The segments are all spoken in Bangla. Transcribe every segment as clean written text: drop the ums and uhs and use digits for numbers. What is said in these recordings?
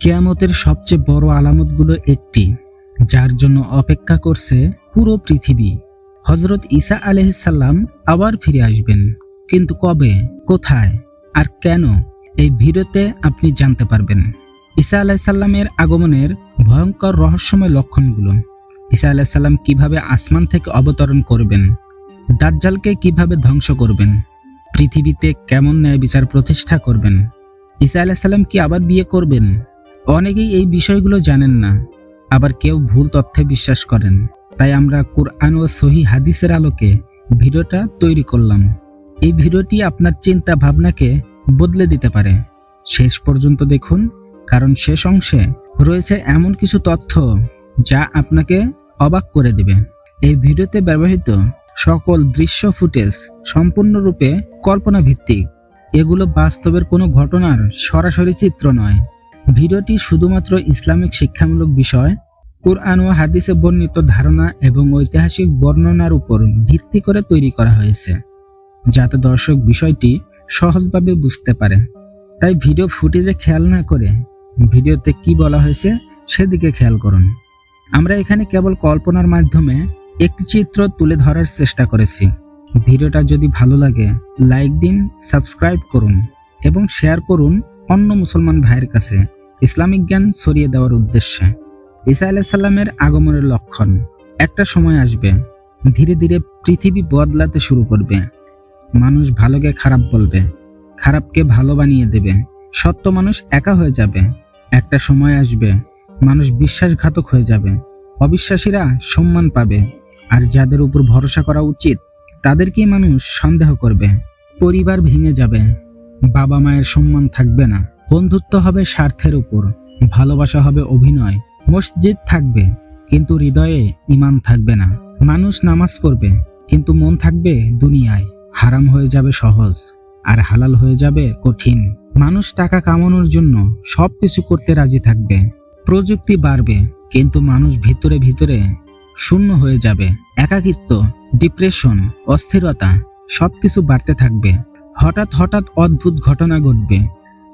কিয়ামতের সবচেয়ে বড় আলামতগুলো একটি, যার জন্য অপেক্ষা করছে পুরো পৃথিবী। হযরত ঈসা আলাইহিস সালাম আবার ফিরে আসবেন, কিন্তু কবে, কোথায় আর কেন, এই ভিডিওতে আপনি জানতে পারবেন। ঈসা আলাইহিস সালামের আগমনের ভয়ঙ্কর রহস্যময় লক্ষণগুলো, ঈসা আলাইহিস সালাম কিভাবে আসমান থেকে অবতরণ করবেন, দাজ্জালকে কিভাবে ধ্বংস করবেন, পৃথিবীতে কেমন ন্যায় বিচার প্রতিষ্ঠা করবেন, ঈসা আলাইহিস সালাম কি আবার বিয়ে করবেন। অনেকেই এই বিষয়গুলো জানেন না, আবার কেউ ভুল তথ্যে বিশ্বাস করেন। তাই আমরা কুরআন ও সহিহ হাদিসের আলোকে ভিডিওটা তৈরি করলাম। এই ভিডিওটি আপনার চিন্তা ভাবনাকে বদলে দিতে পারে। শেষ পর্যন্ত দেখুন, কারণ শেষ অংশে রয়েছে এমন কিছু তথ্য যা আপনাকে অবাক করে দেবে। এই ভিডিওতে ব্যবহৃত সকল দৃশ্য ফুটেজ সম্পূর্ণরূপে কল্পনা ভিত্তিক। এগুলো বাস্তবের কোনো ঘটনার সরাসরি চিত্র নয়। ভিডিওটি শুধুমাত্র ইসলামিক শিক্ষামূলক বিষয়, কুরআন ও হাদিসে বর্ণিত ধারণা এবং ঐতিহাসিক বর্ণনার উপর ভিত্তি করে তৈরি করা হয়েছে, যাতে দর্শক বিষয়টি সহজভাবে বুঝতে পারে। তাই ভিডিও ফুটেজে খেয়াল না করে ভিডিওতে কি বলা হয়েছে সেদিকে খেয়াল করুন। আমরা এখানে কেবল কল্পনার মাধ্যমে একটি চিত্র তুলে ধরার চেষ্টা করেছি। ভিডিওটা যদি ভালো লাগে লাইক দিন, সাবস্ক্রাইব করুন এবং শেয়ার করুন অন্য মুসলমান ভাইয়ের কাছে ইসলামিক জ্ঞান ছড়িয়ে দেওয়ার উদ্দেশ্যে। ঈসা আলাইহিস সালামের আগমনের লক্ষণ। একটা সময় আসবে, ধীরে ধীরে পৃথিবী বদলাতে শুরু করবে। মানুষ ভালোকে খারাপ বলবে, খারাপকে ভালো বানিয়ে দেবে, সত্য মানুষ একা হয়ে যাবে। একটা সময় আসবে, মানুষ বিশ্বাসঘাতক হয়ে যাবে, অবিশ্বাসীরা সম্মান পাবে, আর যাদের উপর ভরসা করা উচিত তাদেরকেই মানুষ সন্দেহ করবে। পরিবার ভেঙে যাবে, বাবা মায়ের সম্মান থাকবে না, বন্ধুত্ব হবে স্বার্থের উপর, ভালোবাসা হবে অভিনয়, মসজিদ থাকবে কিন্তু হৃদয়ে ঈমান থাকবে না, মানুষ নামাজ পড়বে কিন্তু মন থাকবে দুনিয়ায়, হারাম হয়ে যাবে সহজ আর হালাল হয়ে যাবে কঠিন, মানুষ টাকা কামানোর জন্য সবকিছু করতে রাজি থাকবে, প্রযুক্তি বাড়বে কিন্তু মানুষ ভিতরে ভিতরে শূন্য হয়ে যাবে, একাকিত্ব, ডিপ্রেশন, অস্থিরতা সবকিছু বাড়তে থাকবে, হঠাৎ হঠাৎ অদ্ভুত ঘটনা ঘটবে,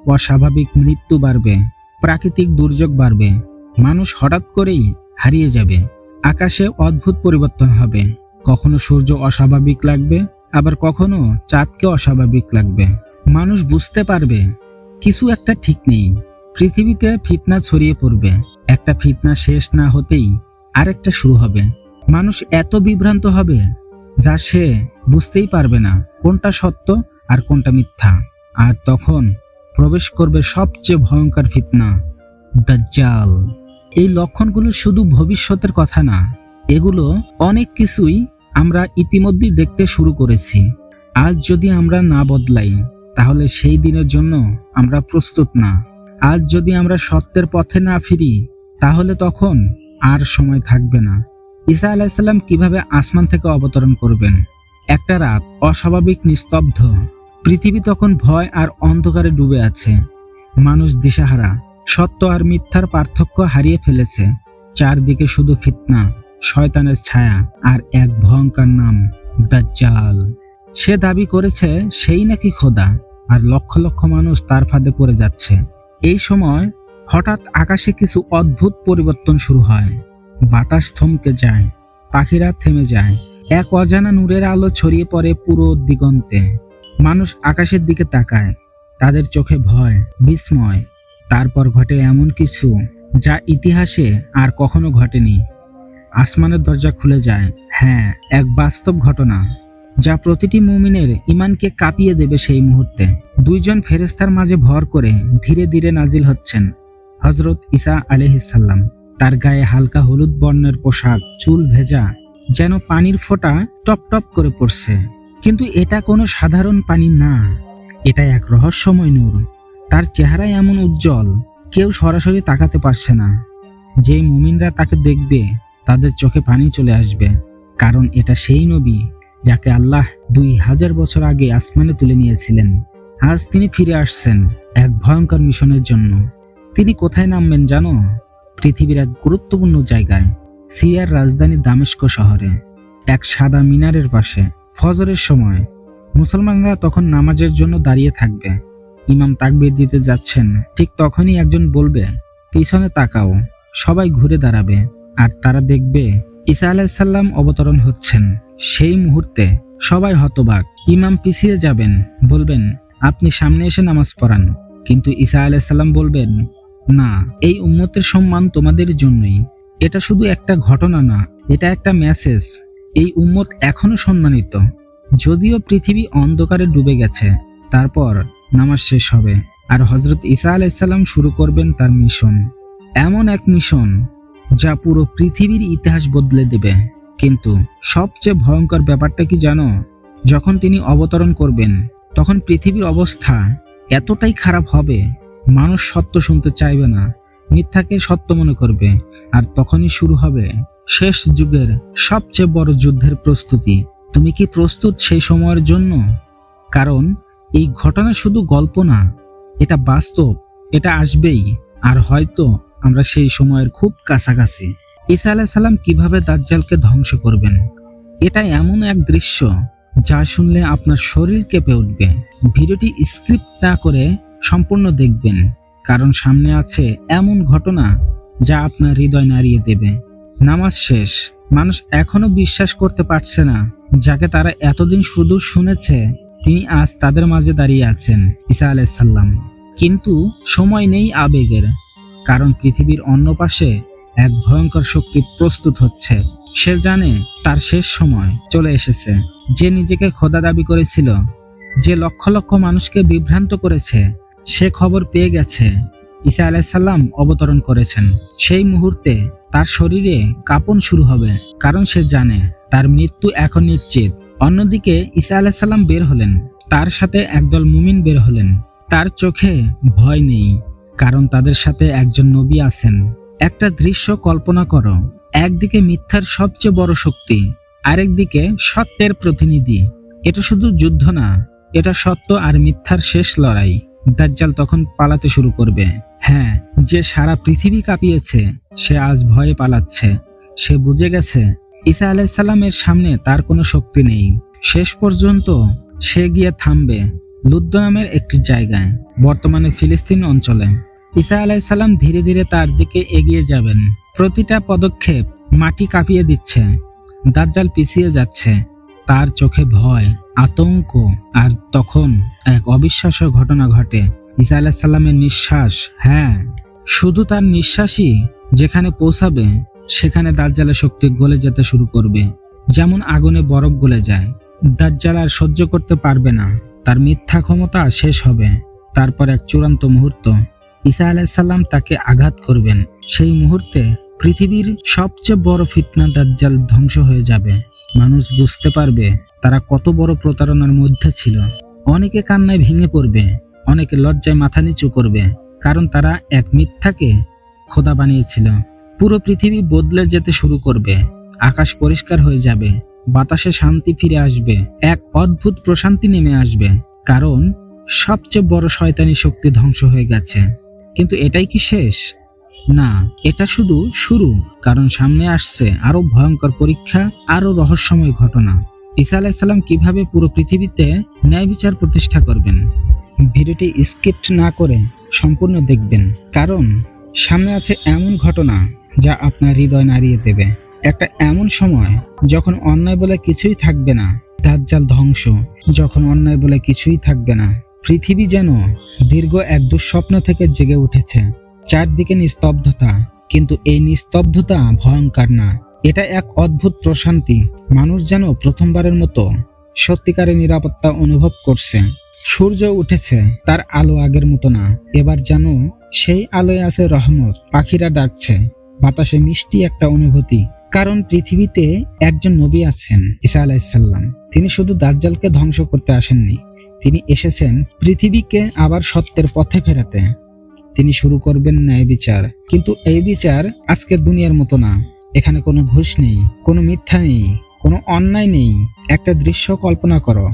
অস্বাভাবিক মৃত্যু বাড়বে, প্রাকৃতিক দুর্যোগ বাড়বে, মানুষ হঠাৎ করেই হারিয়ে যাবে, আকাশে অদ্ভুত পরিবর্তন হবে, কখনো সূর্য অস্বাভাবিক লাগবে, আবার কখনো চাঁদকে অস্বাভাবিক লাগবে। মানুষ বুঝতে পারবে কিছু একটা ঠিক নেই, পৃথিবীতে ফিতনা ছড়িয়ে পড়বে, একটা ফিতনা শেষ না হতেই আরেকটা শুরু হবে। মানুষ এত বিভ্রান্ত হবে যা সে বুঝতেই পারবে না কোনটা সত্য আর কোনটা মিথ্যা। আর তখন প্রবেশ করবে সবচেয়ে ভয়ঙ্কর ফিতনা, দাজ্জাল। এই লক্ষণগুলো শুধু ভবিষ্যতের কথা না, এগুলো অনেক কিছুই আমরা ইতিমধ্যেই দেখতে শুরু করেছি। আজ যদি আমরা না বদলাই তাহলে সেই দিনের জন্য আমরা প্রস্তুত না। আজ যদি আমরা সত্যের পথে না ফিরি তাহলে তখন আর সময় থাকবে না। ঈসা আলাইহিস সালাম কিভাবে আসমান থেকে অবতরণ করবেন। একটা রাত, অস্বাভাবিক নিস্তব্ধ, পৃথিবী তখন ভয় আর অন্ধকারে ডুবে আছে, মানুষ দিশাহারা, সত্য আর মিথ্যার পার্থক্য হারিয়ে ফেলেছে, চারদিকে শুধু ফিতনা, শয়তানের ছায়া আর এক ভয়ঙ্কর নাম, দাজ্জাল। সে দাবি করেছে সেই নাকি খোদা, আর লক্ষ লক্ষ মানুষ তার ফাঁদে পড়ে যাচ্ছে। এই সময় হঠাৎ আকাশে কিছু অদ্ভুত পরিবর্তন শুরু হয়, বাতাস থমকে যায়, পাখিরা থেমে যায়, এক অজানা নূরের আলো ছড়িয়ে পড়ে পুরো দিগন্তে। মানুষ আকাশের দিকে তাকায়, তাদের চোখে ভয়, বিস্ময়। তারপর ঘটে এমন কিছু যা ইতিহাসে আর কখনো ঘটেনি। আসমানের দরজা খুলে যায়, হ্যাঁ, এক বাস্তব ঘটনা যা প্রতিটি মুমিনের ঈমানকে কাঁপিয়ে দেবে। সেই মুহূর্তে দুইজন ফেরেশতার মাঝে ভর করে ধীরে ধীরে নাজিল হচ্ছেন হযরত ঈসা আলাইহিস সালাম। তার গায়ে হালকা হলুদ বর্ণের পোশাক, চুল ভেজা, যেন পানির ফোঁটা টপ টপ করে পড়ছে। কিন্তু এটা কোনো সাধারণ পানি না, এটা এক রহস্যময় নূর। তার চেহারা এমন উজ্জ্বল, কেউ সরাসরি তাকাতে পারছে না। যে মুমিনরা তাকে দেখবে তাদের চোখে পানি চলে আসবে, কারণ এটা সেই নবী যাকে আল্লাহ 2000 বছর আগে আসমানে তুলে নিয়েছিলেন। আজ তিনি ফিরে আসছেন এক ভয়ঙ্কর মিশনের জন্য। তিনি কোথায় নামবেন জানো? পৃথিবীর এক গুরুত্বপূর্ণ জায়গায়, সিরিয়ার রাজধানী দামেস্ক শহরে, এক সাদা মিনারের পাশে। ফজরের সময় মুসলমানরা তখন নামাজের জন্য দাঁড়িয়ে থাকবে। ইমাম তাকবীর দিতে যাচ্ছেন, ঠিক তখনই একজন বলবে, পিছনে তাকাও। সবাই ঘুরে দাঁড়াবে আর তারা দেখবে ঈসা আলাইহিসসালাম অবতরণ হচ্ছেন। সেই মুহূর্তে সবাই হতবাক। ইমাম পিছিয়ে যাবেন, বলবেন, আপনি সামনে এসে নামাজ পড়ান। কিন্তু ঈসা আলাইহিসসালাম বলবেন, না, এই উম্মতের সম্মান তোমাদের জন্যই। এটা শুধু একটা ঘটনা না, এটা একটা মেসেজ। এই উম্মত এখনো সম্মানিত, যদিও পৃথিবী অন্ধকারে ডুবে গেছে। তারপর নামাজ শেষ হবে আর হযরত ঈসা আলাইহিসসালাম শুরু করবেন তার মিশন। এমন এক মিশন যা পুরো পৃথিবীর ইতিহাস বদলে দেবে। কিন্তু সবচেয়ে ভয়ঙ্কর ব্যাপারটা কি জানো? যখন তিনি অবতরণ করবেন তখন পৃথিবীর অবস্থা এতটাই খারাপ হবে, মানুষ সত্য শুনতে চাইবে না, মিথ্যাকে সত্য মনে করবে। আর তখনই শুরু হবে শেষ যুগের সবচেয়ে বড় যুদ্ধের প্রস্তুতি। তুমি কি প্রস্তুত সেই সময়ের জন্য? কারণ এই ঘটনা শুধু গল্প না, এটা বাস্তব, এটা আসবেই। আর হয়তো আমরা সেই সময়ের খুব কাছাকাছি। ঈসা আলাইহিস সালাম কিভাবে দাজ্জালকে ধ্বংস করবেন, এটা এমন এক দৃশ্য যা শুনলে আপনার শরীর কেঁপে উঠবে। ভিডিওটি স্ক্রিপ্ট না করে সম্পূর্ণ দেখবেন, কারণ সামনে আছে এমন ঘটনা যা আপনার হৃদয় নাড়িয়ে দেবে। নামাজ শেষ। মানুষ এখনো বিশ্বাস করতে পারছে না, যাকে তারা এতদিন শুধু শুনেছে, তিনি আজ তাদের মাঝে দাঁড়িয়ে আছেন, ঈসা আলাইহিস সালাম। কিন্তু সময় নেই আবেগের, কারণ পৃথিবীর অন্য পাশে এক ভয়ঙ্কর শক্তি প্রস্তুত হচ্ছে। সে জানে তার শেষ সময় চলে এসেছে। যে নিজেকে খোদা দাবি করেছিল, যে লক্ষ লক্ষ মানুষকে বিভ্রান্ত করেছে, সে খবর পেয়ে গেছে ঈসা আলাইহিস সালাম অবতরণ করেছেন। সেই মুহূর্তে তার শরীরে কাঁপন শুরু হবে, কারণ সে জানে তার মৃত্যু এখন নিশ্চিত। অন্যদিকে ঈসা আলাইহিস সালাম বের হলেন, তার সাথে একদল মুমিন বের হলেন। তার চোখে ভয় নেই, কারণ তাদের সাথে একজন নবী আছেন। একটা দৃশ্য কল্পনা করো, একদিকে মিথ্যার সবচেয়ে বড় শক্তি, আরেকদিকে সত্যের প্রতিনিধি। এটা শুধু যুদ্ধ না, এটা সত্য আর মিথ্যার শেষ লড়াই। দাজ্জাল তখন পালাতে শুরু করবে। হ্যাঁ, যে সারা পৃথিবী কাঁপিয়েছে, সে আজ ভয়ে পালাচ্ছে। সে বুঝে গেছে ঈসা আলাইহিস সালামের সামনে তার কোনো শক্তি নেই। শেষ পর্যন্ত সে গিয়ে থামবে লুদ্দ নামের একটি জায়গায়, বর্তমানে ফিলিস্তিন অঞ্চলে। ঈসা আলাইহিস সালাম ধীরে ধীরে তার দিকে এগিয়ে যাবেন। প্রতিটা পদক্ষেপ মাটি কাঁপিয়ে দিচ্ছে। দাজ্জাল পিছিয়ে যাচ্ছে, তার চোখে ভয়, আতঙ্ক। আর তখন এক অবিশ্বাস্য ঘটনা ঘটে। ঈসা আলাইহিস সালামের নিঃশ্বাস, হ্যাঁ, শুধু তার নিঃশ্বাসই যেখানে পৌঁছাবে, সেখানে দাজ্জালের শক্তি গলে যেতে শুরু করবে, যেমন আগুনে বরফ গলে যায়। দাজ্জাল আর সহ্য করতে পারবে না, তার মিথ্যা ক্ষমতা শেষ হবে। তারপর এক চূড়ান্ত মুহূর্ত, ঈসা আলাইহিস সালাম তাকে আঘাত করবেন। সেই মুহূর্তে পৃথিবীর সবচেয়ে বড় ফিতনা দাজ্জাল ধ্বংস হয়ে যাবে। মানুষ বুঝতে পারবে তারা কত বড় প্রতারণার মধ্যে ছিল। অনেকে কান্নায় ভেঙে পড়বে, অনেকে লজ্জায় মাথা নিচু করবে, কারণ তারা এক মিথ্যাকে খোদা বানিয়েছিল। পুরো পৃথিবী বদলে যেতে শুরু করবে। আকাশ পরিষ্কার হয়ে যাবে, বাতাসে শান্তি ফিরে আসবে, এক অদ্ভুত প্রশান্তি নেমে আসবে, কারণ সবচেয়ে বড় শয়তানি শক্তি ধ্বংস হয়ে গেছে। কিন্তু এটাই কি শেষ? না, এটা শুধু শুরু, কারণ সামনে আসছে আরো ভয়ঙ্কর পরীক্ষা, আরো রহস্যময় ঘটনা। ঈসা আলাইহিস সালাম কিভাবে পুরো পৃথিবীতে ন্যায় বিচার প্রতিষ্ঠা করবেন। ভিডিওটি স্কিপ্ট না করে সম্পূর্ণ দেখবেন, কারণ সামনে আছে এমন ঘটনা যা আপনার হৃদয় নাড়িয়ে দেবে। একটা এমন সময় যখন অন্যায় বলে কিছুই থাকবে না, দাজ্জাল ধ্বংস, যখন অন্যায় বলে কিছুই থাকবে না। পৃথিবী যেন দীর্ঘ এক দুঃস্বপ্ন থেকে জেগে উঠেছে। চারদিকে নিস্তব্ধতা, কিন্তু এই নিস্তব্ধতা ভয়ঙ্কর না, এটা এক অদ্ভুত প্রশান্তি। মানুষ যেন প্রথমবারের মতো সত্যিকারের নিরাপত্তা অনুভব করছে। সূর্য উঠেছে, তার আলো আগের মতো না, এবার যেন সেই আলোয় আছে রহমত। পাখিরা ডাকছে, বাতাসে মিষ্টি একটা অনুভূতি, কারণ পৃথিবীতে একজন নবী আছেন, ঈসা আলাইহিস সালাম। তিনি শুধু দাজ্জালকে ধ্বংস করতে আসেননি, তিনি এসেছেন পৃথিবীকে আবার সত্যের পথে ফেরাতে। তিনি শুরু করবেন ন্যায় বিচার, কিন্তু এই বিচার আজকের দুনিয়ার মতো না। এখানে কোনো ঘুষ নেই, কোনো মিথ্যা নেই, কোনো অন্যায় নেই। একটা দৃশ্য কল্পনা করো,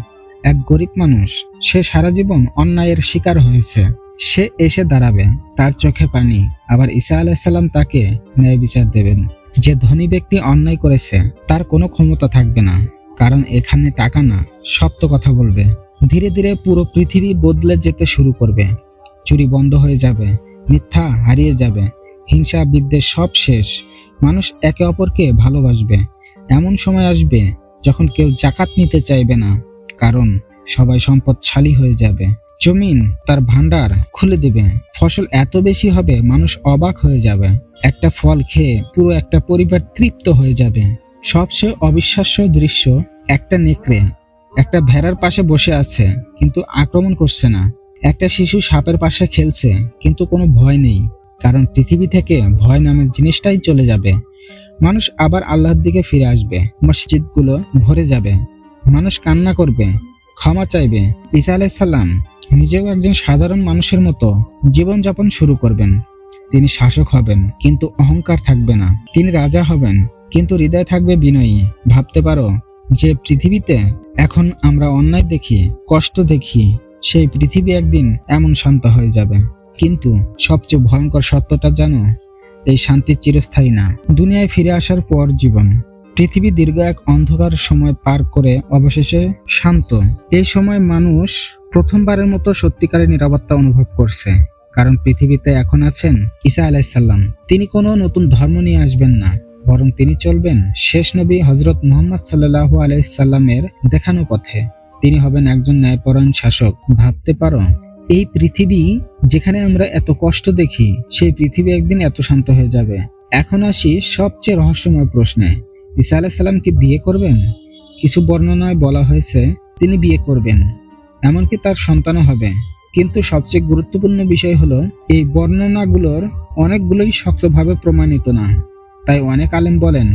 এক গরিব মানুষ, সে সারা জীবন অন্যায়ের শিকার হয়েছে। সে এসে দাঁড়াবে, তার চোখে পানি, আবার ঈসা আলাইহিস সালাম তাকে ন্যায় বিচার দেবেন। যে ধনী ব্যক্তি অন্যায় করেছে, তার কোনো ক্ষমতা থাকবে না, কারণ এখানে টাকা না, সত্য কথা বলবে। ধীরে ধীরে পুরো পৃথিবী বদলে যেতে শুরু করবে। চুরি বন্ধ হয়ে যাবে, মিথ্যা হারিয়ে যাবে, হিংসা বিদ্বেষ সব শেষ। মানুষ একে অপরকে ভালোবাসবে। এমন সময় আসবে যখন কেউ জাকাত নিতে চাইবে না, কারণ সবাই সম্পদশালী হয়ে যাবে। জমিন তার ভান্ডার খুলে দেবে, ফসল এত বেশি হবে মানুষ অবাক হয়ে যাবে। একটা ফল খেয়ে পুরো একটা পরিবার তৃপ্ত হয়ে যাবে। সবচেয়ে অবিশ্বাস্য দৃশ্য, একটা নেকড়ে একটা ভেড়ার পাশে বসে আছে কিন্তু আক্রমণ করছে না। একটা শিশু সাপের পাশে খেলছে কিন্তু কোনো ভয় নেই, কারণ পৃথিবী থেকে ভয় নামের জিনিসটাই চলে যাবে। মানুষ আবার আল্লাহর দিকে ফিরে আসবে, মসজিদগুলো ভরে যাবে, মানুষ কান্না করবে, ক্ষমা চাইবে। ঈসা আলাইহিস সালাম নিজেও একজন সাধারণ মানুষের মতো জীবনযাপন শুরু করবেন। তিনি শাসক হবেন কিন্তু অহংকার থাকবে না। তিনি রাজা হবেন কিন্তু হৃদয় থাকবে বিনয়ী। ভাবতে পারো যে পৃথিবীতে এখন আমরা অন্যায় দেখি, কষ্ট দেখি, সেই পৃথিবী একদিন এমন শান্ত হয়ে যাবে। কিন্তু সবচেয়ে ভয়ঙ্কর সত্যটা জানো, এই শান্তি চিরস্থায়ী না। দুনিয়ায় ফিরে আসার পর জীবন, পৃথিবী দীর্ঘ এক অন্ধকার সময় পার করে অবশেষে শান্ত। এই সময় মানুষ প্রথমবারের মতো সত্যিকারের নিরাপত্তা অনুভব করছে, কারণ পৃথিবীতে এখন আছেন ঈসা আলাইহিস সালাম। তিনি কোনো নতুন ধর্ম নিয়ে আসবেন না, বরং তিনি চলবেন শেষ নবী হযরত মুহাম্মদ সাল্লাল্লাহু আলাইহি সাল্লামের দেখানো পথে। তিনি হবেন একজন ন্যায়পরায়ণ শাসক। ভাবতে পারো, এই পৃথিবী যেখানে আমরা এত কষ্ট দেখি, সেই পৃথিবী একদিন এত শান্ত হয়ে যাবে। এখন আসি সবচেয়ে রহস্যময় প্রশ্নে, ঈসা আলাইহিস সালাম কি বিয়ে করবেন? কিছু বর্ণনায় বলা হয়েছে তিনি বিয়ে করবেন, এমনকি তার সন্তানও হবে। কিন্তু সবচেয়ে গুরুত্বপূর্ণ বিষয় হলো, এই বর্ণনাগুলোর অনেকগুলোই শক্তভাবে প্রমাণিত না। তাই অনেক আলেম বলেন,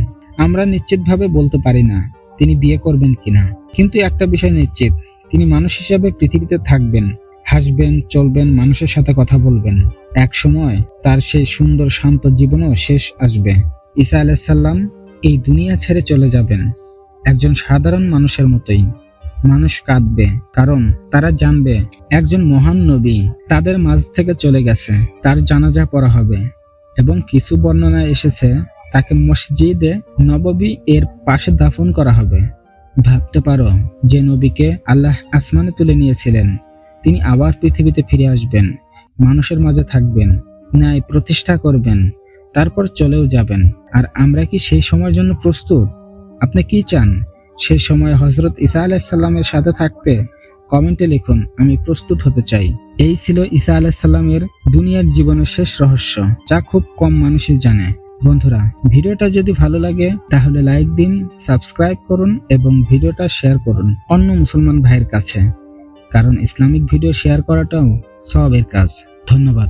আমরা নিশ্চিতভাবে বলতে পারি না তিনি বিয়ে করবেন কিনা। কিন্তু একটা বিষয় নিশ্চিত, তিনি মানুষ হিসেবে পৃথিবীতে থাকবেন, হাসবেন, চলবেন, মানুষের সাথে কথা বলবেন। এক সময় তার সেই সুন্দর শান্ত জীবনও শেষ আসবে। ঈসা আলাইহিস সালাম এই দুনিয়া ছেড়ে চলে যাবেন একজন সাধারণ মানুষের মতোই। মানুষ কাঁদবে, কারণ তারা জানবে একজন মহান নবী তাদের মাঝ থেকে চলে গেছে। তার জানাজা পড়া হবে এবং কিছু বর্ণনায় এসেছে তাকে মসজিদে নববী এর পাশে দাফন করা হবে। ভাবতে পারো, যে নবীকে আল্লাহ আসমানে তুলে নিয়েছিলেন, তিনি আবার পৃথিবীতে ফিরে আসবেন, মানুষের মাঝে থাকবেন, ন্যায় প্রতিষ্ঠা করবেন, তারপর চলেও যাবেন। আর আমরা কি সেই সময়ের জন্য প্রস্তুত? আপনি কি চান সেই সময় হযরত ঈসা আলাইহিস সালামের সাথে থাকতে? কমেন্টে লিখুন, আমি প্রস্তুত হতে চাই। এই ছিল ঈসা আলাইহিস সালামের দুনিয়ার জীবনের শেষ রহস্য, যা খুব কম মানুষই জানে। বন্ধুরা, ভিডিওটা যদি ভালো লাগে তাহলে লাইক দিন, সাবস্ক্রাইব করুন এবং ভিডিওটা শেয়ার করুন অন্য মুসলমান ভাইয়ের কাছে, কারণ ইসলামিক ভিডিও শেয়ার করাটাও সওয়াবের কাজ। ধন্যবাদ।